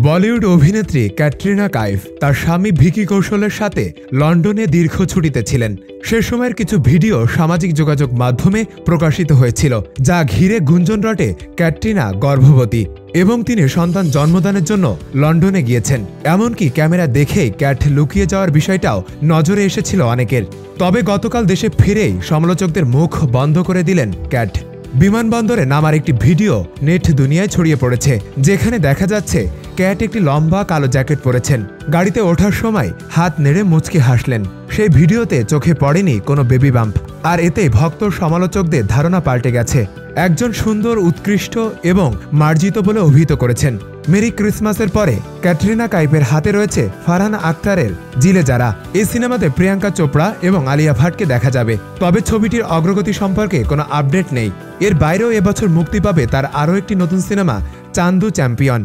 বলিউড অভিনেত্রী ক্যাটরিনা কাইফ তার স্বামী ভিকি কৌশলের সাথে লন্ডনে দীর্ঘ ছুটিতে ছিলেন। সে সময়ের কিছু ভিডিও সামাজিক যোগাযোগ মাধ্যমে প্রকাশিত হয়েছিল, যা ঘিরে গুঞ্জন রটে ক্যাটরিনা গর্ভবতী এবং তিনি সন্তান জন্মদানের জন্য লন্ডনে গিয়েছেন। এমনকি ক্যামেরা দেখেই ক্যাট লুকিয়ে যাওয়ার বিষয়টাও নজরে এসেছিল অনেকের। তবে গতকাল দেশে ফিরেই সমালোচকদের মুখ বন্ধ করে দিলেন ক্যাট। বিমানবন্দরে নামার একটি ভিডিও নেট দুনিয়ায় ছড়িয়ে পড়েছে, যেখানে দেখা যাচ্ছে ক্যাট একটি লম্বা কালো জ্যাকেট পরেছেন। গাড়িতে ওঠার সময় হাত নেড়ে মুচকি হাসলেন। সেই ভিডিওতে চোখে পড়েনি কোনো বেবি বাম্প, আর এতে ভক্ত সমালোচকদের ধারণা পাল্টে গেছে। একজন সুন্দর, উৎকৃষ্ট এবং মার্জিত বলে অভিহিত করেছেন। মেরি ক্রিসমাসের পরে ক্যাটরিনা কাইফের হাতে রয়েছে ফারহান আখতারের জিলে যারা। এই সিনেমাতে প্রিয়াঙ্কা চোপড়া এবং আলিয়া ভাটকে দেখা যাবে। তবে ছবিটির অগ্রগতি সম্পর্কে কোনো আপডেট নেই। এর বাইরেও এবছর মুক্তি পাবে তার আরও একটি নতুন সিনেমা চান্দু চ্যাম্পিয়ন।